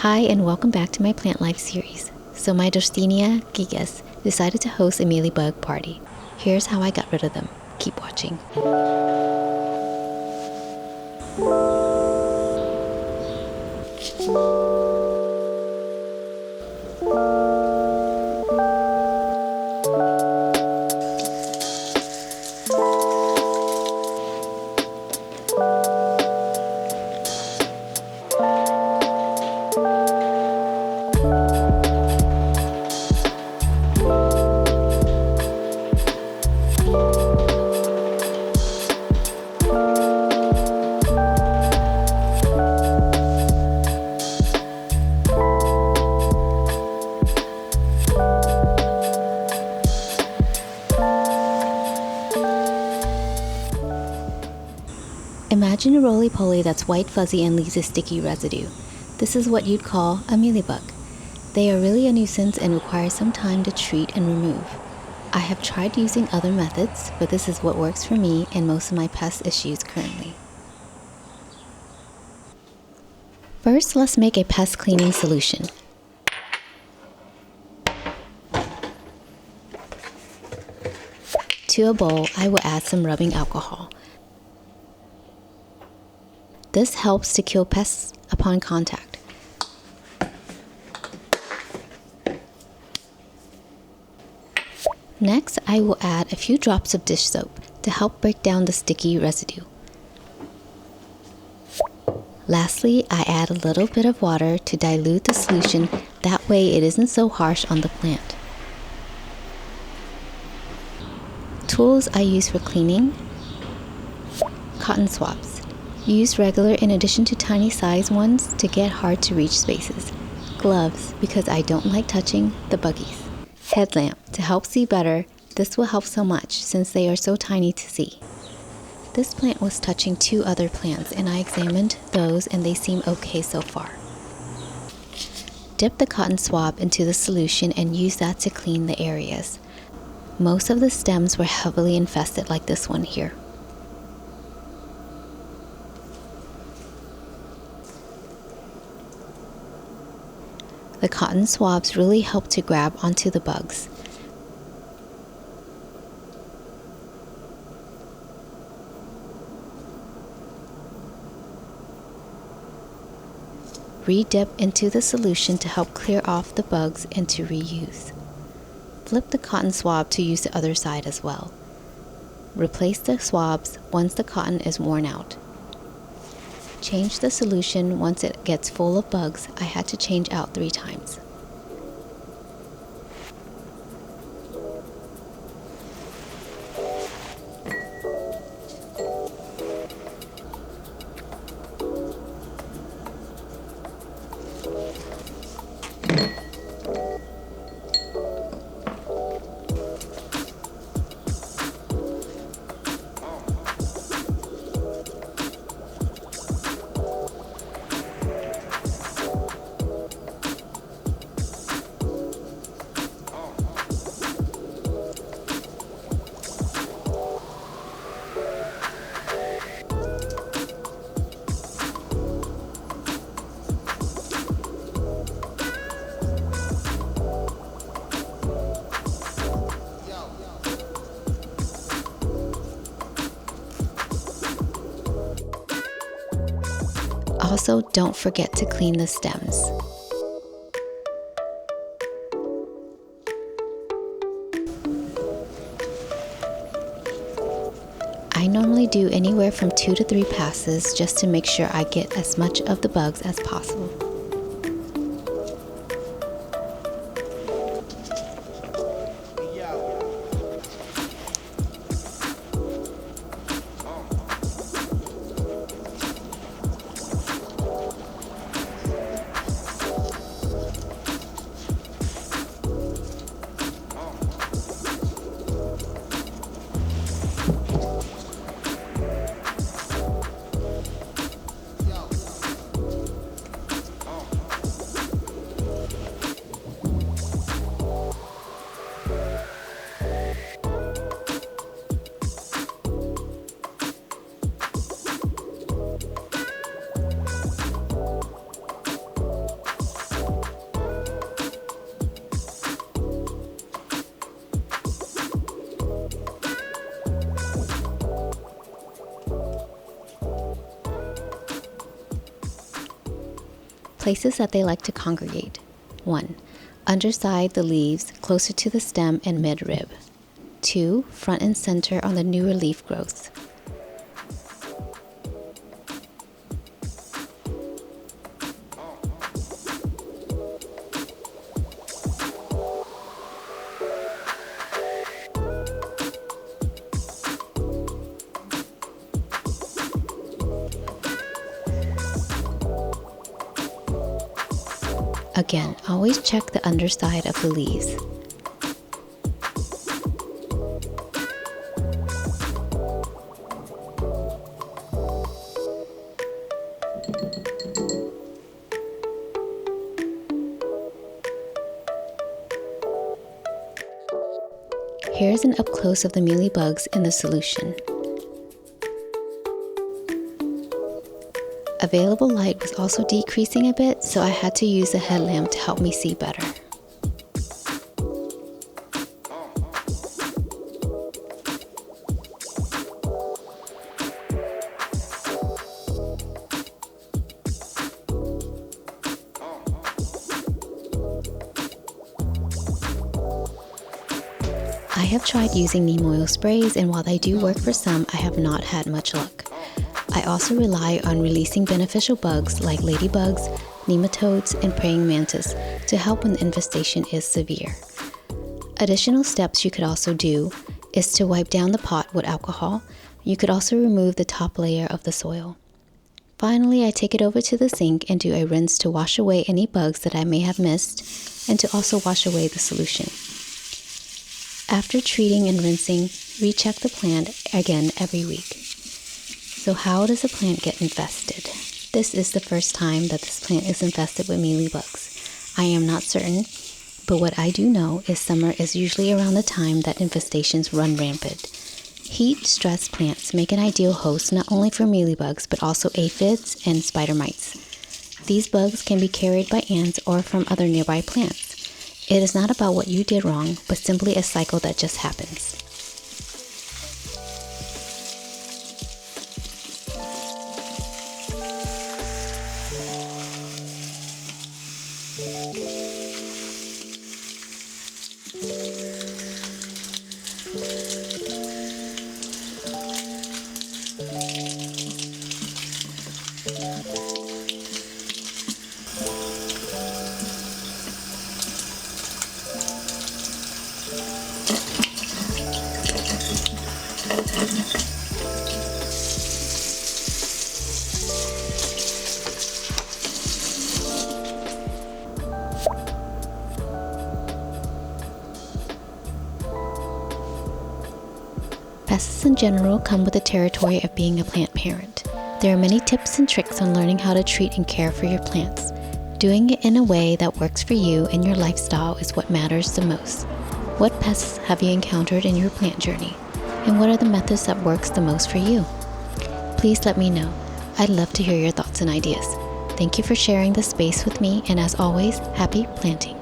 Hi and welcome back to my plant life series. So my Dorstenia Gigas decided to host a Mealybug party. Here's how I got rid of them. Keep watching. Imagine a roly-poly that's white fuzzy and leaves a sticky residue. This is what you'd call a mealybug. They are really a nuisance and require some time to treat and remove. I have tried using other methods, but this is what works for me and most of my pest issues currently. First, let's make a pest cleaning solution. To a bowl, I will add some rubbing alcohol. This helps to kill pests upon contact. Next, I will add a few drops of dish soap to help break down the sticky residue. Lastly, I add a little bit of water to dilute the solution, that way it isn't so harsh on the plant. Tools I use for cleaning: cotton swabs. Use regular in addition to tiny size ones to get hard to reach spaces. Gloves, because I don't like touching the buggies. Headlamp, to help see better. This will help so much since they are so tiny to see. This plant was touching two other plants and I examined those and they seem okay so far. Dip the cotton swab into the solution and use that to clean the areas. Most of the stems were heavily infested like this one here. The cotton swabs really help to grab onto the bugs. Re-dip into the solution to help clear off the bugs and to reuse. Flip the cotton swab to use the other side as well. Replace the swabs once the cotton is worn out. Change the solution once it gets full of bugs. I had to change out 3 times. Also, don't forget to clean the stems. I normally do anywhere from 2 to 3 passes just to make sure I get as much of the bugs as possible. Places that they like to congregate. 1. Underside the leaves, closer to the stem and midrib. 2. Front and center on the newer leaf growths. Again, always check the underside of the leaves. Here's an up close of the mealybugs in the solution. Available light was also decreasing a bit, so I had to use a headlamp to help me see better. I have tried using neem oil sprays, and while they do work for some, I have not had much luck. I also rely on releasing beneficial bugs like ladybugs, nematodes, and praying mantis to help when the infestation is severe. Additional steps you could also do is to wipe down the pot with alcohol. You could also remove the top layer of the soil. Finally, I take it over to the sink and do a rinse to wash away any bugs that I may have missed and to also wash away the solution. After treating and rinsing, recheck the plant again every week. So how does a plant get infested? This is the first time that this plant is infested with mealybugs. I am not certain, but what I do know is summer is usually around the time that infestations run rampant. Heat-stressed plants make an ideal host not only for mealybugs, but also aphids and spider mites. These bugs can be carried by ants or from other nearby plants. It is not about what you did wrong, but simply a cycle that just happens. Pests in general come with the territory of being a plant parent. There are many tips and tricks on learning how to treat and care for your plants. Doing it in a way that works for you and your lifestyle is what matters the most. What pests have you encountered in your plant journey? And what are the methods that works the most for you? Please let me know. I'd love to hear your thoughts and ideas. Thank you for sharing this space with me, and as always, happy planting.